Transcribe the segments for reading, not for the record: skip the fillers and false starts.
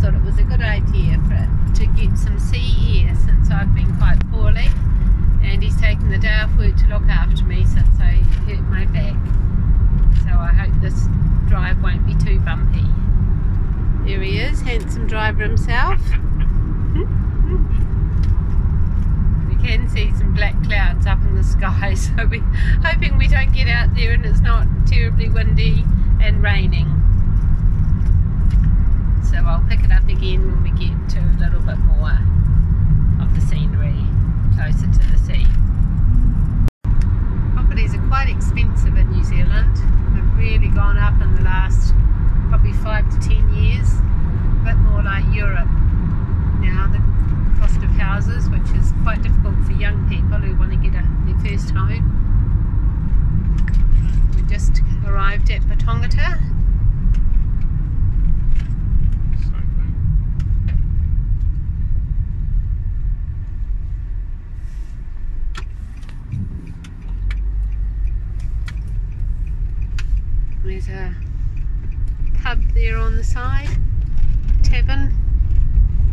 thought it was a good idea to get some sea air since I've been quite poorly, and he's taken the day off work to look after me since I hurt my back. So I hope this drive won't be too bumpy. There he is, handsome driver himself. We can see some black clouds up in the sky, so we're hoping we don't get out there and it's not terribly windy and raining. So I'll pick it up again when we get to a little bit more of the scenery closer to the sea. Properties are quite expensive in New Zealand. They've really gone up in the last probably 5 to 10 years. A bit more like Europe now, the cost of houses, which is quite difficult for young people who want to get their first home. We just arrived at Tongata. There's a pub there on the side, tavern.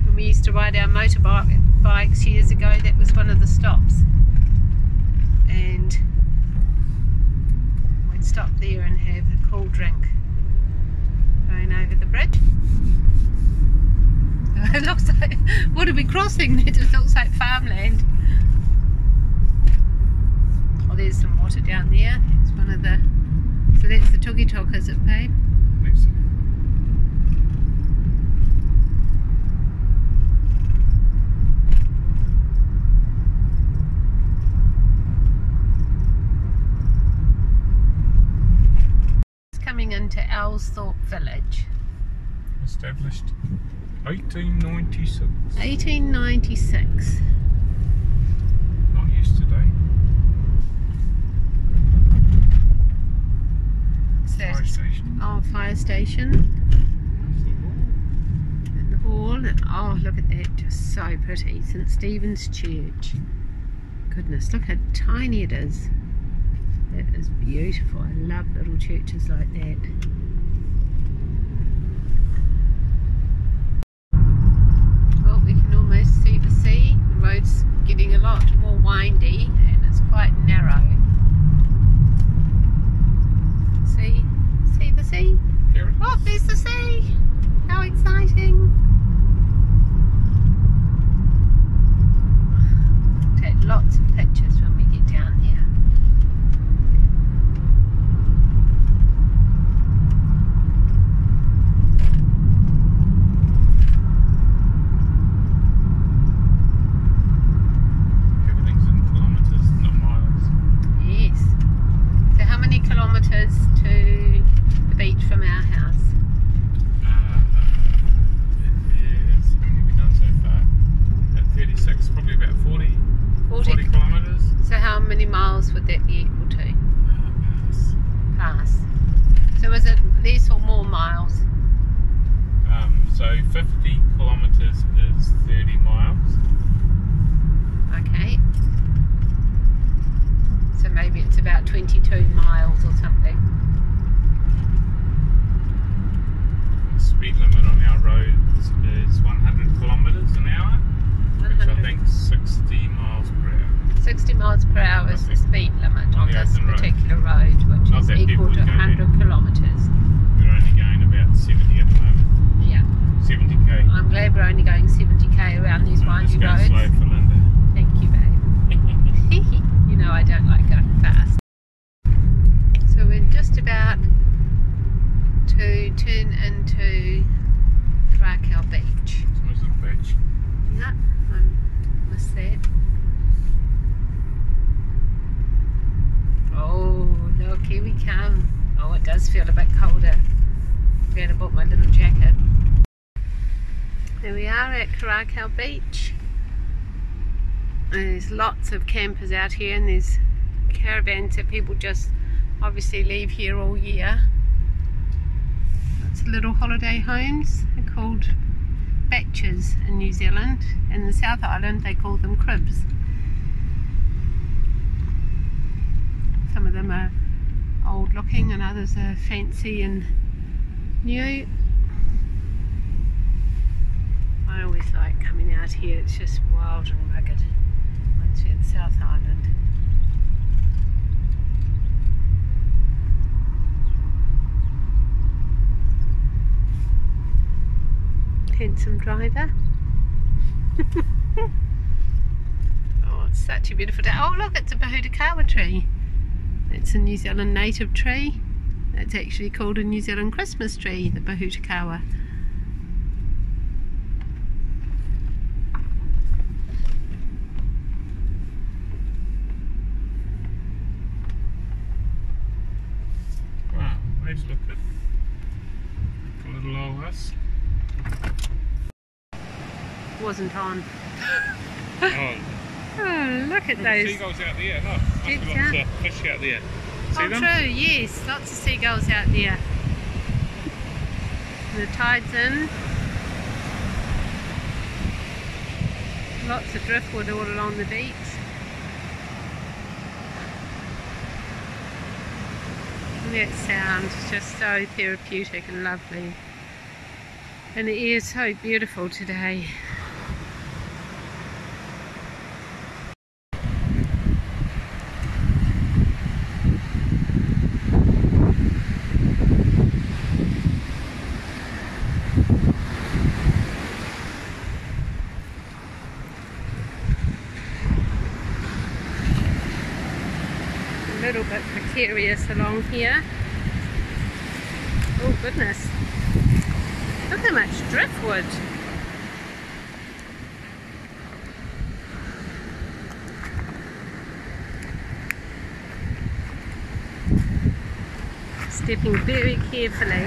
When we used to ride our motorbikes years ago, that was one of the stops. And we'd stop there and have a cool drink going over the bridge. It looks like, what are we crossing? It just looks like farmland. Oh, there's some water down there. It's one of the, so that's the Tukitok, is it, babe? I think so. It's coming into Ellsthorpe village. Established 1896. 1896. Not yesterday. Fire station. Oh, fire station. And the hall. And oh, look at that. Just so pretty. St. Stephen's Church. Goodness, look how tiny it is. That is beautiful. I love little churches like that. Oh, we can almost see the sea. The road's getting a lot more windy and it's quite narrow. See the sea? Oh, there's the sea! How exciting! Take lots of pictures when we get down here. Everything's in kilometres, not miles. Yes. So how many kilometres to the beach from our house? Yes, how many have we done so far? At 36, probably about 40 kilometres. So how many miles would that be equal to? Pass. So is it less or more miles? So 50 kilometres is 30 miles. Okay. So maybe it's about 22 miles or something. Speed limit on our roads is 100 kilometres an hour, which I think 60 miles per hour. 60 miles per hour is the speed limit on this particular road, which is equal to 100 kilometres. We're only going about 70 at the moment. Yeah. 70k. I'm glad we're only going 70k around these windy roads. Slow for Linda. Thank you, babe. You know I don't like going fast. So we're just about to turn into Kairakau Beach. Nice little beach. Yeah, I missed that. Oh, look, here we come. Oh, it does feel a bit colder. I'm glad I bought my little jacket. There we are at Kairakau Beach. There's lots of campers out here and there's caravans that people just obviously leave here all year. It's little holiday homes. They're called batches in New Zealand. In the South Island they call them cribs. Some of them are old looking and others are fancy and new. I always like coming out here, it's just wild and rugged once we're at the South Island. Handsome driver. Oh, it's such a beautiful day. Oh look, it's a Kairakau tree. It's a New Zealand native tree. It's actually called a New Zealand Christmas tree, the Kairakau. Wow, waves look good. A little old us. Wasn't on. Oh. Oh, look at those seagulls out there, look. Must be lots of fish out there. See them? True, yes, lots of seagulls out there. The tide's in. Lots of driftwood all along the beach. And that sound is just so therapeutic and lovely. And it is so beautiful today. A little bit precarious along here. Oh goodness, look how much driftwood. Stepping very carefully.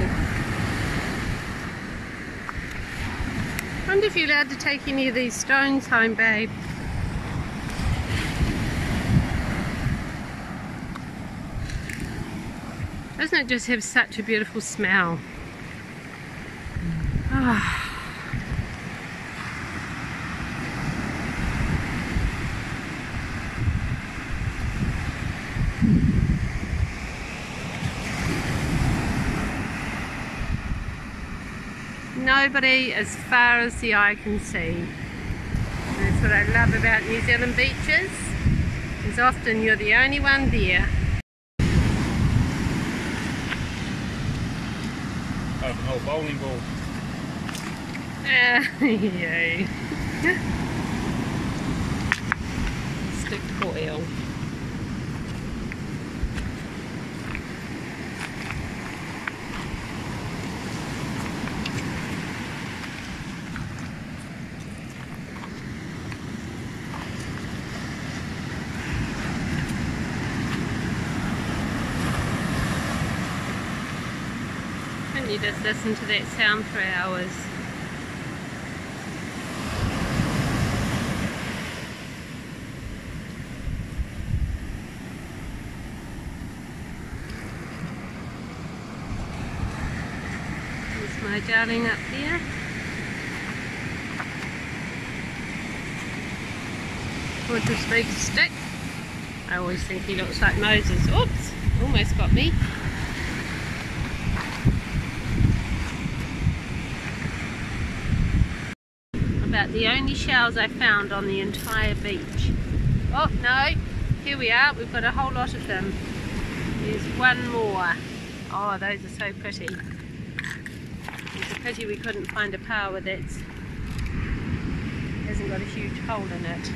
I wonder if you're allowed to take any of these stones home, babe. Doesn't it just have such a beautiful smell? Oh. Nobody as far as the eye can see. That's what I love about New Zealand beaches, is often you're the only one there. An old bowling ball. Yay. Stick coil. You just listen to that sound for hours. There's my darling up there. Or just big stick. I always think he looks like Moses. Oops, almost got me. About the only shells I found on the entire beach. Oh no, here we are, we've got a whole lot of them. There's one more. Oh, those are so pretty. It's a pity we couldn't find a power that hasn't got a huge hole in it.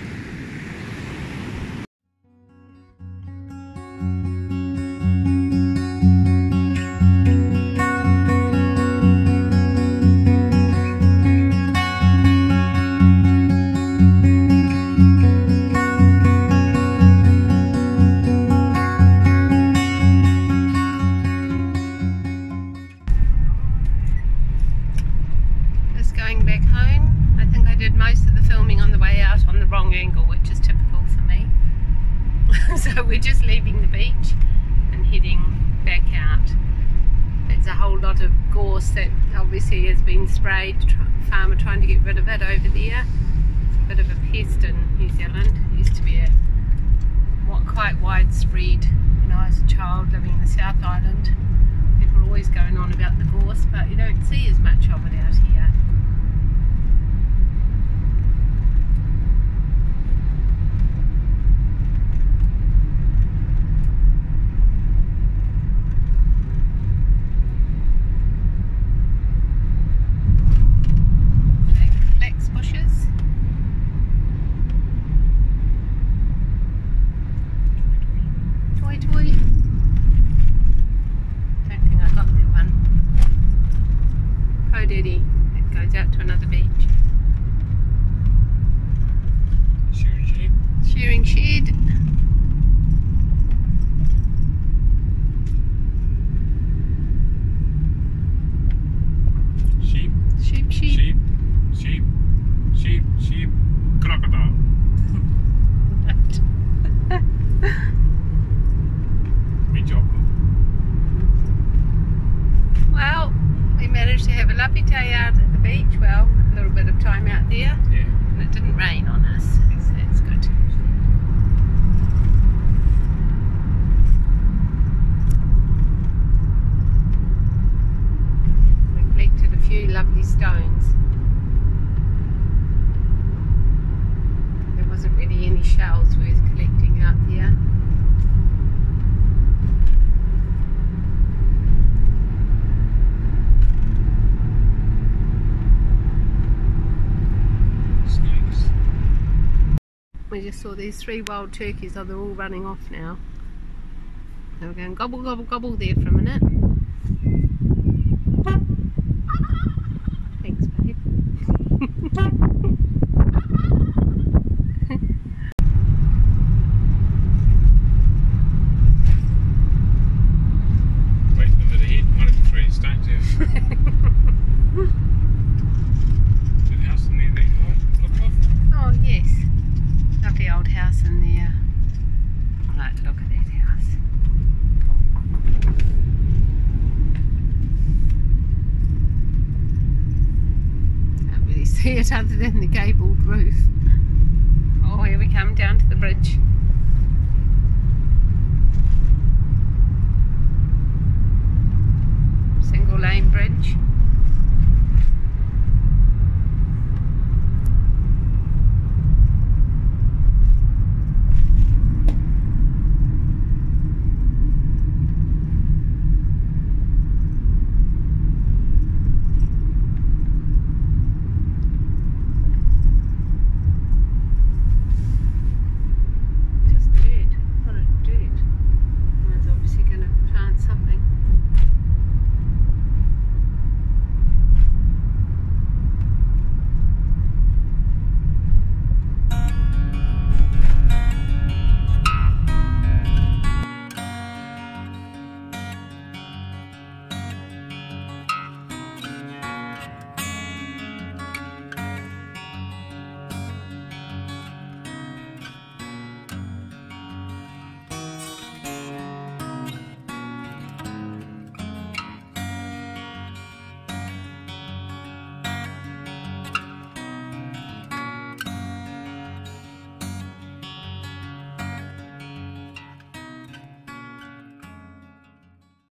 So we're just leaving the beach and heading back out. There's a whole lot of gorse that obviously has been sprayed. Farmer trying to get rid of it over there. It's a bit of a pest in New Zealand. It used to be a quite widespread. You know, as a child living in the South Island, people are always going on about the gorse, but you don't see as much of it out here. road, Eddie. It goes out to another beach. Shearing shed. Shearing shed. Sheep. Sheep, sheep. Sheep. Sheep. Sheep. Sheep. Crocodile. Me job. Well, we managed to have a lovely day out at the beach. Well, a little bit of time out there. Yeah. And it didn't rain on us, so that's good. We collected a few lovely stones. There wasn't really any shells worth collecting out there. Snakes. We just saw these 3 wild turkeys. Oh, they're all running off now. They were going gobble, gobble, gobble there for a minute. Thanks, babe. Wait a minute ahead. One of the 3 stones there. Is that house in there that you look off? Oh, yes. Lovely old house in there. I like to look at that house. Can't really see it other than the gabled roof. Oh, here we come down to the bridge. Single lane bridge.